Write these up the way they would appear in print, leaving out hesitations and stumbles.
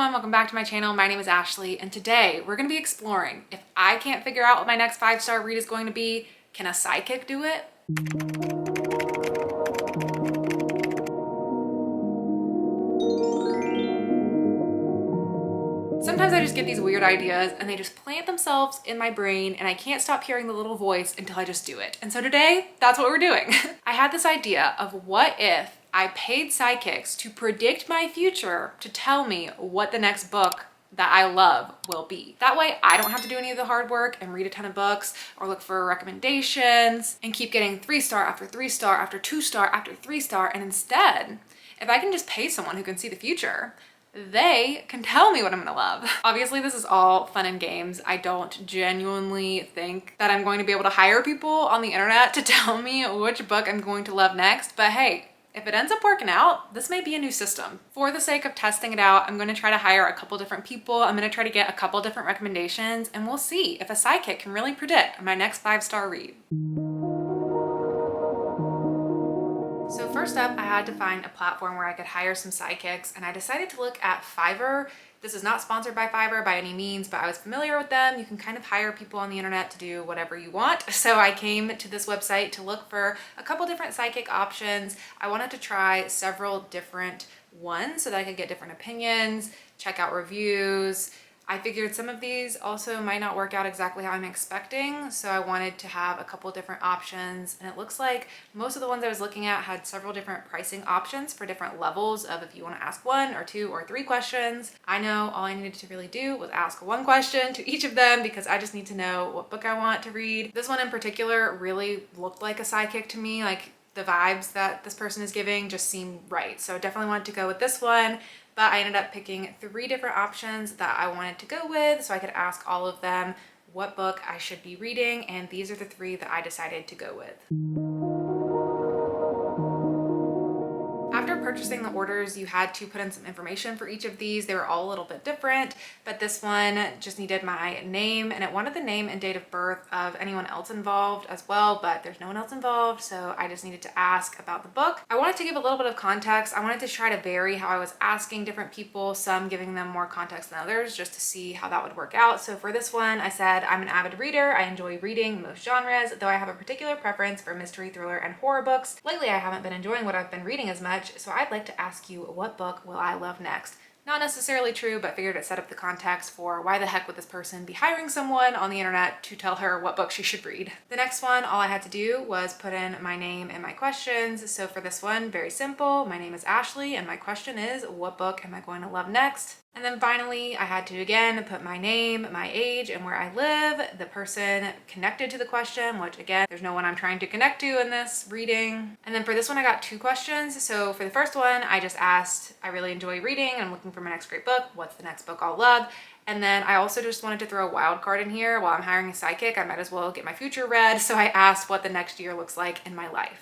everyone, welcome back to my channel. My name is Ashley, and today we're going to be exploring if I can't figure out what my next 5-star read is going to be, can a sidekick do it? Sometimes I just get these weird ideas and they just plant themselves in my brain and I can't stop hearing the little voice until I just do it. And so today, that's what we're doing. I had this idea of what if I paid sidekicks to predict my future to tell me what the next book that I love will be. That way I don't have to do any of the hard work and read a ton of books or look for recommendations and keep getting 3-star after 3-star after 2-star after 3-star. And instead, if I can just pay someone who can see the future, they can tell me what I'm gonna love. Obviously, this is all fun and games. I don't genuinely think that I'm going to be able to hire people on the internet to tell me which book I'm going to love next, but hey, if it ends up working out, this may be a new system. For the sake of testing it out, I'm gonna try to hire a couple different people. I'm gonna try to get a couple different recommendations, and we'll see if a sidekick can really predict my next 5-star read. So first up, I had to find a platform where I could hire some sidekicks, and I decided to look at Fiverr. This is not sponsored by Fiverr by any means, but I was familiar with them. You can kind of hire people on the internet to do whatever you want. So I came to this website to look for a couple different sidekick options. I wanted to try several different ones so that I could get different opinions, check out reviews. I figured some of these also might not work out exactly how I'm expecting, so I wanted to have a couple different options, and it looks like most of the ones I was looking at had several different pricing options for different levels of if you want to ask 1 or 2 or 3 questions. I know all I needed to really do was ask 1 question to each of them because I just need to know what book I want to read. This one in particular really looked like a sidekick to me, like the vibes that this person is giving just seem right, so I definitely wanted to go with this one. But I ended up picking 3 different options that I wanted to go with so I could ask all of them what book I should be reading, and these are the 3 that I decided to go with. After purchasing the orders, you had to put in some information for each of these. They were all a little bit different, but this one just needed my name, and it wanted the name and date of birth of anyone else involved as well, but there's no one else involved, so I just needed to ask about the book. I wanted to give a little bit of context. I wanted to try to vary how I was asking different people, some giving them more context than others, just to see how that would work out. So for this one, I said, I'm an avid reader. I enjoy reading most genres, though I have a particular preference for mystery, thriller, and horror books. Lately, I haven't been enjoying what I've been reading as much, so I'd like to ask you, what book will I love next? Not necessarily true, but figured it set up the context for why the heck would this person be hiring someone on the internet to tell her what book she should read. The next one, all I had to do was put in my name and my questions. So for this one, very simple. My name is Ashley and my question is, what book am I going to love next? And then finally, I had to again put my name, my age, and where I live, the person connected to the question, which again, there's no one I'm trying to connect to in this reading. And then for this one, I got 2 questions. So for the first one, I just asked, I really enjoy reading and I'm looking for my next great book. What's the next book I'll love? And then I also just wanted to throw a wild card in here. While I'm hiring a sidekick, I might as well get my future read. So I asked what the next year looks like in my life.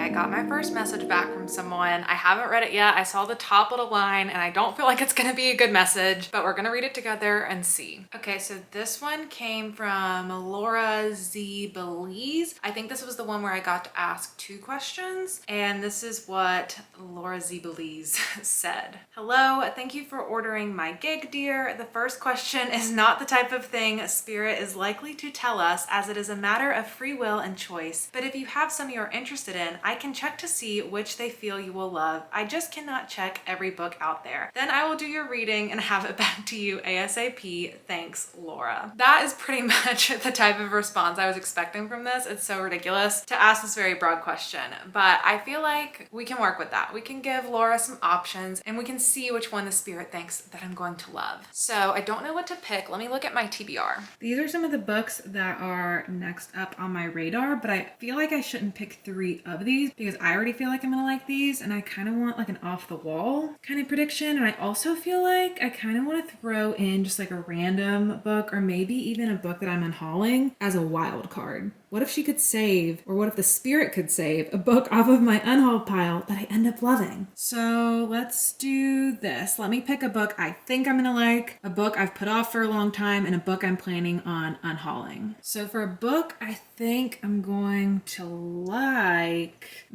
I got my first message back from someone. I haven't read it yet. I saw the top little line and I don't feel like it's gonna be a good message, but we're gonna read it together and see. Okay, so this one came from Laura Z. Belize. I think this was the one where I got to ask 2 questions, and this is what Laura Z. Belize said. Hello, thank you for ordering my gig, dear. The first question is not the type of thing Spirit is likely to tell us, as it is a matter of free will and choice, but if you have some you're interested in, I can check to see which they feel you will love. I just cannot check every book out there. Then I will do your reading and have it back to you ASAP. Thanks, Laura. That is pretty much the type of response I was expecting from this. It's so ridiculous to ask this very broad question, but I feel like we can work with that. We can give Laura some options and we can see which one the spirit thinks that I'm going to love. So I don't know what to pick. Let me look at my TBR. These are some of the books that are next up on my radar, but I feel like I shouldn't pick 3 of these because I already feel like I'm gonna like these, and I kind of want like an off the wall kind of prediction. And I also feel like I kind of want to throw in just like a random book, or maybe even a book that I'm unhauling as a wild card. What if she could save, or what if the spirit could save a book off of my unhaul pile that I end up loving? So let's do this. Let me pick a book I think I'm gonna like, a book I've put off for a long time, and a book I'm planning on unhauling. So for a book I think I'm going to like,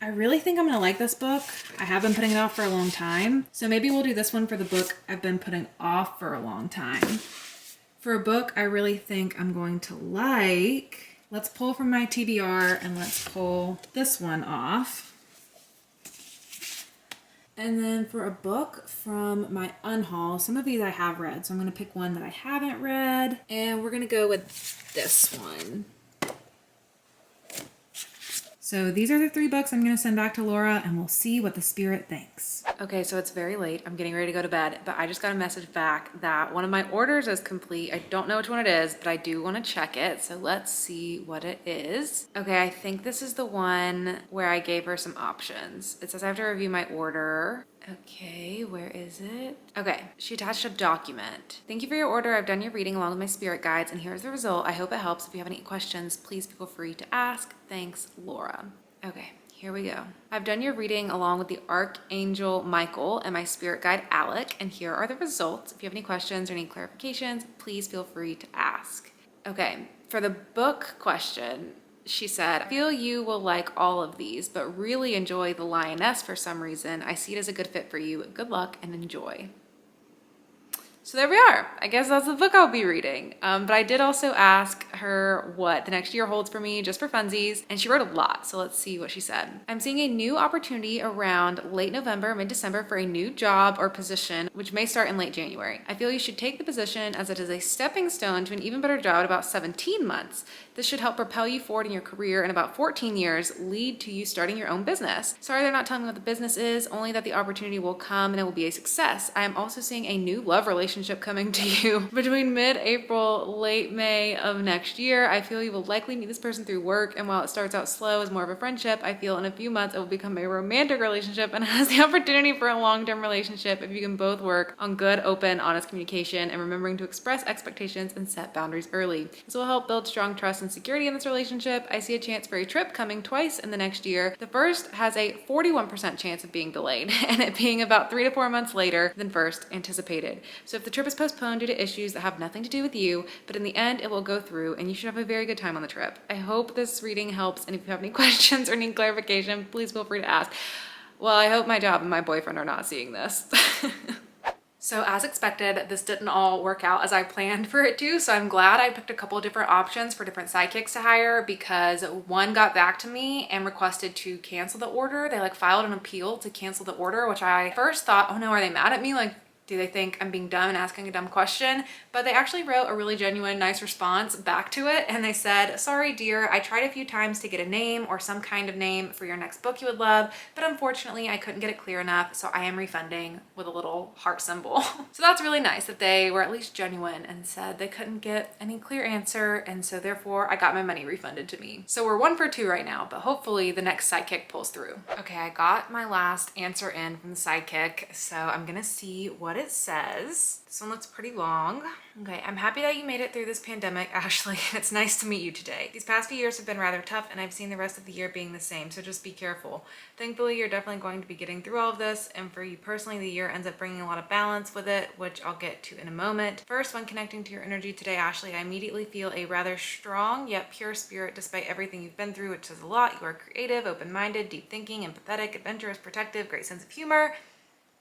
I really think I'm gonna like this book. I have been putting it off for a long time. So maybe we'll do this one for the book I've been putting off for a long time. For a book I really think I'm going to like, let's pull from my TBR and let's pull this one off. And then for a book from my unhaul, some of these I have read, so I'm going to pick one that I haven't read. And we're going to go with this one. So these are the 3 books I'm going to send back to Laura, and we'll see what the spirit thinks. Okay, so it's very late. I'm getting ready to go to bed, but I just got a message back that one of my orders is complete. I don't know which one it is, but I do want to check it. So let's see what it is. Okay, I think this is the one where I gave her some options. It says I have to review my order. Okay, where is it? Okay, she attached a document. Thank you for your order. I've done your reading along with my spirit guides, and here's the result. I hope it helps. If you have any questions, please feel free to ask. Thanks, Laura. Okay, here we go. I've done your reading along with the Archangel Michael and my spirit guide Alec, and here are the results. If you have any questions or any clarifications, please feel free to ask. Okay, for the book question, she said, I feel you will like all of these, but really enjoy The Lioness for some reason. I see it as a good fit for you. Good luck and enjoy. So there we are. I guess that's the book I'll be reading. But I did also ask her what the next year holds for me, just for funsies, and she wrote a lot. So let's see what she said. I'm seeing a new opportunity around late November, mid-December for a new job or position, which may start in late January. I feel you should take the position as it is a stepping stone to an even better job in about 17 months. This should help propel you forward in your career, and about 14 years lead to you starting your own business. Sorry they're not telling me what the business is, only that the opportunity will come and it will be a success. I am also seeing a new love relationship coming to you between mid-April, late May of next year. I feel you will likely meet this person through work, and while it starts out slow as more of a friendship, I feel in a few months it will become a romantic relationship and has the opportunity for a long-term relationship if you can both work on good, open, honest communication and remembering to express expectations and set boundaries early. This will help build strong trust and security in this relationship. I see a chance for a trip coming twice in the next year. The first has a 41% chance of being delayed and it being about 3 to 4 months later than first anticipated. So if the trip is postponed due to issues that have nothing to do with you, but in the end it will go through and you should have a very good time on the trip. I hope this reading helps, and if you have any questions or any clarification, please feel free to ask. Well, I hope my job and my boyfriend are not seeing this. So as expected, this didn't all work out as I planned for it to, so I'm glad I picked a couple different options for different sidekicks to hire, because one got back to me and requested to cancel the order. They filed an appeal to cancel the order, which I first thought, oh no, are they mad at me? Do they think I'm being dumb and asking a dumb question? But they actually wrote a really genuine, nice response back to it. And they said, sorry, dear, I tried a few times to get a name or some kind of name for your next book you would love, but unfortunately I couldn't get it clear enough. So I am refunding, with a little heart symbol. So that's really nice that they were at least genuine and said they couldn't get any clear answer. And so therefore I got my money refunded to me. So we're 1 for 2 right now, but hopefully the next sidekick pulls through. Okay, I got my last answer in from the sidekick. So I'm gonna see what it says. This one looks pretty long. Okay, I'm happy that you made it through this pandemic, Ashley. It's nice to meet you today. These past few years have been rather tough, and I've seen the rest of the year being the same, so just be careful. Thankfully, you're definitely going to be getting through all of this, and for you personally, the year ends up bringing a lot of balance with it, which I'll get to in a moment. First, when connecting to your energy today, Ashley, I immediately feel a rather strong yet pure spirit despite everything you've been through, which says a lot. You are creative, open-minded, deep thinking, empathetic, adventurous, protective, great sense of humor.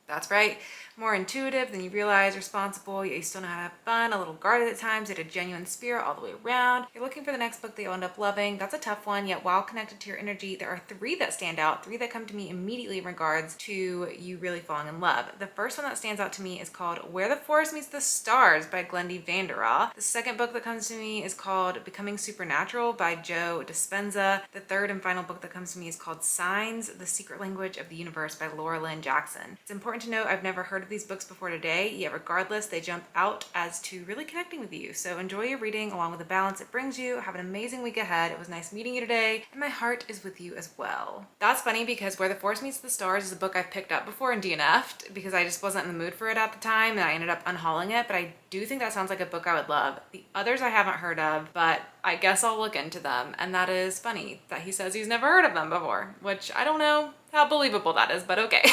That's right. More intuitive than you realize, responsible, yet you still know how to have fun, a little guarded at times, yet a genuine spirit all the way around. You're looking for the next book that you'll end up loving. That's a tough one, yet while connected to your energy, there are 3 that stand out, 3 that come to me immediately in regards to you really falling in love. The first one that stands out to me is called Where the Forest Meets the Stars by Glendy Vanderall. The second book that comes to me is called Becoming Supernatural by Joe Dispenza. The third and final book that comes to me is called Signs, The Secret Language of the Universe by Laura Lynn Jackson. It's important to note I've never heard of these books before today, yet regardless, they jump out as to really connecting with you. So enjoy your reading along with the balance it brings you. Have an amazing week ahead. It was nice meeting you today, and my heart is with you as well. That's funny because Where the Forest Meets the Stars is a book I've picked up before and DNF'd because I just wasn't in the mood for it at the time, and I ended up unhauling it, but I do think that sounds like a book I would love. The others I haven't heard of, but I guess I'll look into them, and that is funny that he says he's never heard of them before, which I don't know how believable that is, but okay.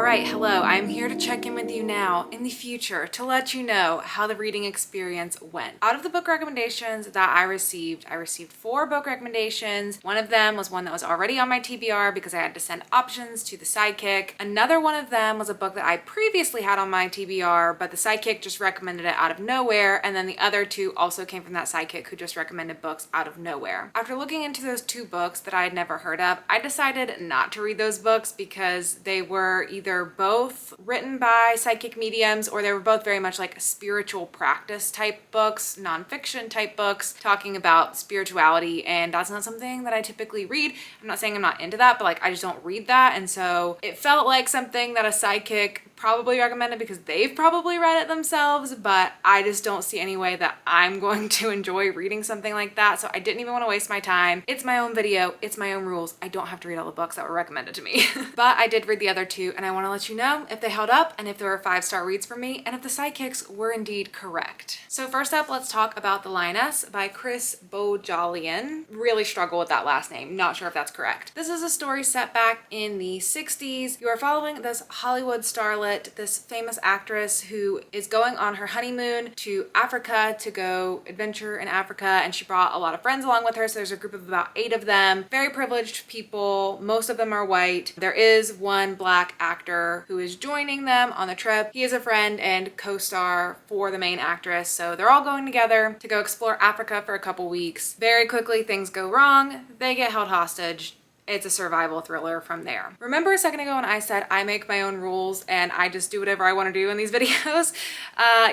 All right, hello. I'm here to check in with you now in the future to let you know how the reading experience went. Out of the book recommendations that I received 4 book recommendations. One of them was one that was already on my TBR because I had to send options to the sidekick. Another one of them was a book that I previously had on my TBR, but the sidekick just recommended it out of nowhere. And then the other 2 also came from that sidekick who just recommended books out of nowhere. After looking into those 2 books that I had never heard of, I decided not to read those books because they were either both written by psychic mediums or they were both very much like spiritual practice type books, nonfiction type books, talking about spirituality, and that's not something that I typically read. I'm not saying I'm not into that, but like I just don't read that, and so it felt like something that a psychic probably recommended because they've probably read it themselves, but I just don't see any way that I'm going to enjoy reading something like that, so I didn't even want to waste my time. It's my own video, it's my own rules. I don't have to read all the books that were recommended to me. But I did read the other 2, and I want to let you know if they held up and if there were 5-star reads for me and if the sidekicks were indeed correct. So first up, let's talk about The Lioness by Chris Bohjalian. Really struggle with that last name, not sure if that's correct. This is a story set back in the 60s. You are following this Hollywood starlet, this famous actress who is going on her honeymoon to Africa to go adventure in Africa, and she brought a lot of friends along with her. So there's a group of about 8 of them, very privileged people. Most of them are white. There is one black actor who is joining them on the trip. He is a friend and co-star for the main actress. So they're all going together to go explore Africa for a couple weeks. Very quickly things go wrong. They get held hostage. It's a survival thriller from there. Remember a second ago when I said I make my own rules and I just do whatever I want to do in these videos?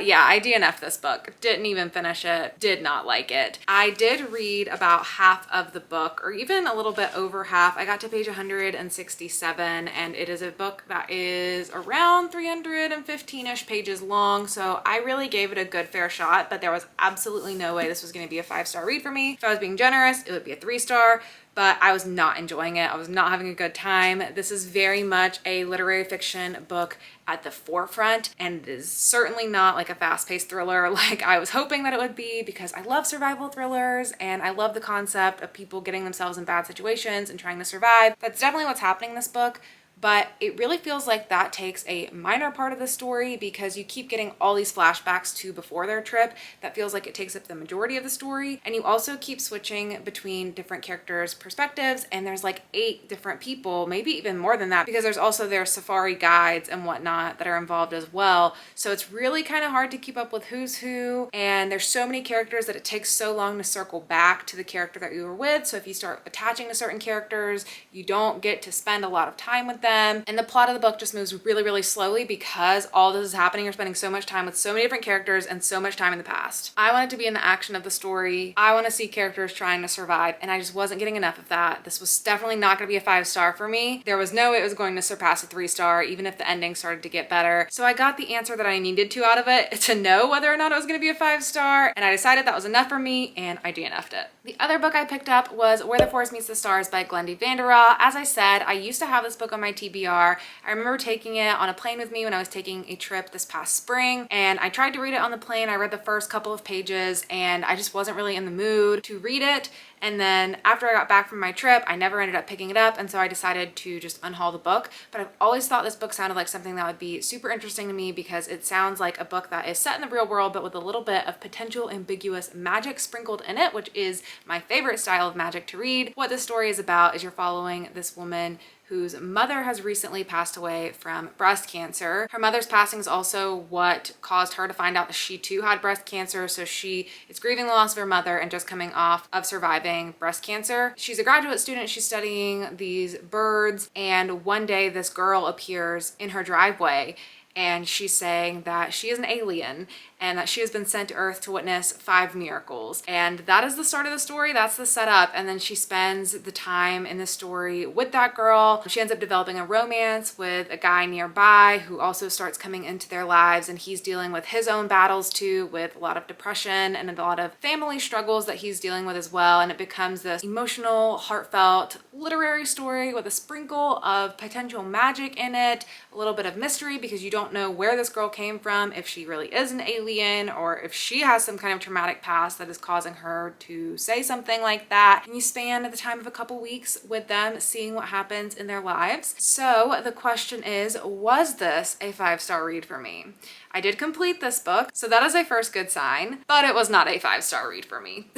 Yeah, I DNF'd this book. Didn't even finish it. Did not like it. I did read about half of the book, or even a little bit over half. I got to page 167, and it is a book that is around 315-ish pages long, so I really gave it a good fair shot, but there was absolutely no way this was going to be a 5-star read for me. If I was being generous, it would be a 3-star. But I was not enjoying it. I was not having a good time. This is very much a literary fiction book at the forefront, and it is certainly not like a fast-paced thriller like I was hoping that it would be, because I love survival thrillers and I love the concept of people getting themselves in bad situations and trying to survive. That's definitely what's happening in this book. But it really feels like that takes a minor part of the story because you keep getting all these flashbacks to before their trip. That feels like it takes up the majority of the story. And you also keep switching between different characters' perspectives, and there's like 8 different people, maybe even more than that, because there's also their safari guides and whatnot that are involved as well. So it's really kind of hard to keep up with who's who, and there's so many characters that it takes so long to circle back to the character that you were with. So if you start attaching to certain characters, you don't get to spend a lot of time with them. And the plot of the book just moves really, really slowly because all this is happening. You're spending so much time with so many different characters and so much time in the past. I wanted to be in the action of the story. I want to see characters trying to survive, and I just wasn't getting enough of that. This was definitely not going to be a 5-star for me. There was no way it was going to surpass a 3-star, even if the ending started to get better. So I got the answer that I needed to out of it to know whether or not it was going to be a 5-star, and I decided that was enough for me, and I DNF'd it. The other book I picked up was Where the Forest Meets the Stars by Glendy Vanderhaeghe. As I said, I used to have this book on my TBR. I remember taking it on a plane with me when I was taking a trip this past spring, and I tried to read it on the plane. I read the first couple of pages and I just wasn't really in the mood to read it. And then after I got back from my trip, I never ended up picking it up, and so I decided to just unhaul the book. But I've always thought this book sounded like something that would be super interesting to me because it sounds like a book that is set in the real world but with a little bit of potential ambiguous magic sprinkled in it, which is my favorite style of magic to read. What this story is about is you're following this woman whose mother has recently passed away from breast cancer. Her mother's passing is also what caused her to find out that she too had breast cancer, so she is grieving the loss of her mother and just coming off of surviving breast cancer. She's a graduate student, she's studying these birds, and one day this girl appears in her driveway and she's saying that she is an alien and that she has been sent to Earth to witness 5 miracles. And that is the start of the story. That's the setup. And then she spends the time in the story with that girl. She ends up developing a romance with a guy nearby who also starts coming into their lives, and he's dealing with his own battles too, with a lot of depression and a lot of family struggles that he's dealing with as well. And it becomes this emotional, heartfelt, literary story with a sprinkle of potential magic in it, a little bit of mystery because you don't know where this girl came from, if she really is an alien alien or if she has some kind of traumatic past that is causing her to say something like that. And you span the time of a couple weeks with them, seeing what happens in their lives. So the question is, was this a 5-star read for me? I did complete this book, so that is a first good sign, but it was not a 5-star read for me.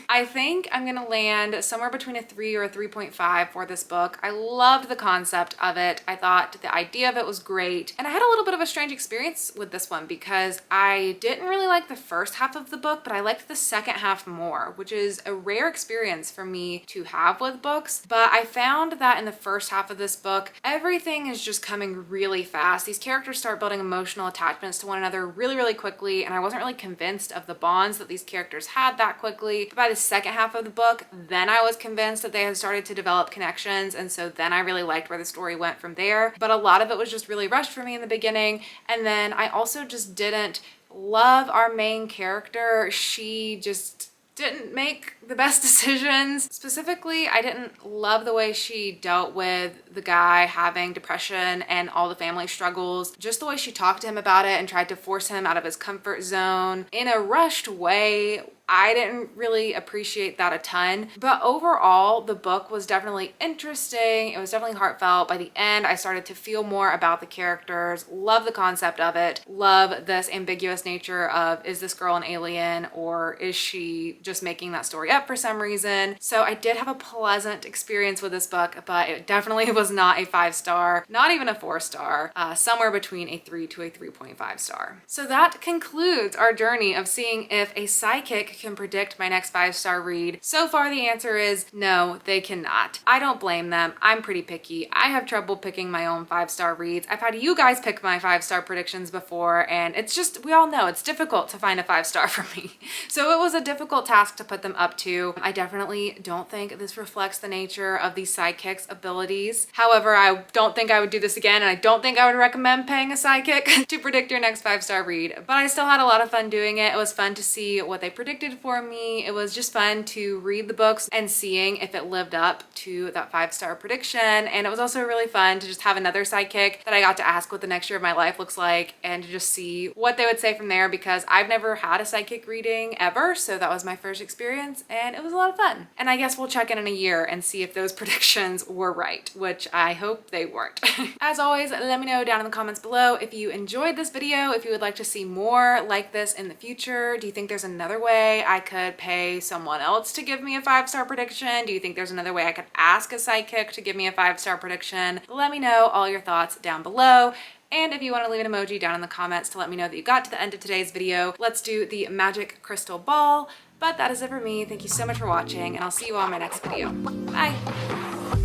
I think I'm gonna land somewhere between a 3 or a 3.5 for this book. I loved the concept of it. I thought the idea of it was great. And I had a little bit of a strange experience with this one because I didn't really like the first half of the book, but I liked the second half more, which is a rare experience for me to have with books. But I found that in the first half of this book, everything is just coming really fast. These characters start building emotional attachments to one another really, really quickly, and I wasn't really convinced of the bonds that these characters had that quickly. But by the second half of the book, then I was convinced that they had started to develop connections, and so then I really liked where the story went from there. But a lot of it was just really rushed for me in the beginning, and then I also just didn't love our main character. She just didn't make the best decisions. Specifically, I didn't love the way she dealt with the guy having depression and all the family struggles. Just the way she talked to him about it and tried to force him out of his comfort zone in a rushed way. I didn't really appreciate that a ton, but overall the book was definitely interesting. It was definitely heartfelt. By the end, I started to feel more about the characters, love the concept of it, love this ambiguous nature of, is this girl an alien or is she just making that story up for some reason? So I did have a pleasant experience with this book, but it definitely was not a 5-star, not even a 4-star, somewhere between a 3 to a 3.5 star. So that concludes our journey of seeing if a psychic can predict my next 5-star read. So far the answer is no, they cannot. I don't blame them. I'm pretty picky. I have trouble picking my own 5-star reads. I've had you guys pick my 5-star predictions before, and it's just, we all know it's difficult to find a 5-star for me. So it was a difficult task to put them up to. I definitely don't think this reflects the nature of these psychics' abilities. However, I don't think I would do this again, and I don't think I would recommend paying a psychic to predict your next 5-star read, but I still had a lot of fun doing it. It was fun to see what they predicted for me. It was just fun to read the books and seeing if it lived up to that 5-star prediction. And it was also really fun to just have another psychic that I got to ask what the next year of my life looks like and to just see what they would say from there, because I've never had a psychic reading ever. So that was my first experience and it was a lot of fun. And I guess we'll check in a year and see if those predictions were right, which I hope they weren't. As always, let me know down in the comments below if you enjoyed this video, if you would like to see more like this in the future. Do you think there's another way I could pay someone else to give me a 5-star prediction? Do you think there's another way I could ask a psychic to give me a 5-star prediction? Let me know all your thoughts down below. And if you want to leave an emoji down in the comments to let me know that you got to the end of today's video, let's do the magic crystal ball. But that is it for me. Thank you so much for watching, and I'll see you all in my next video. Bye.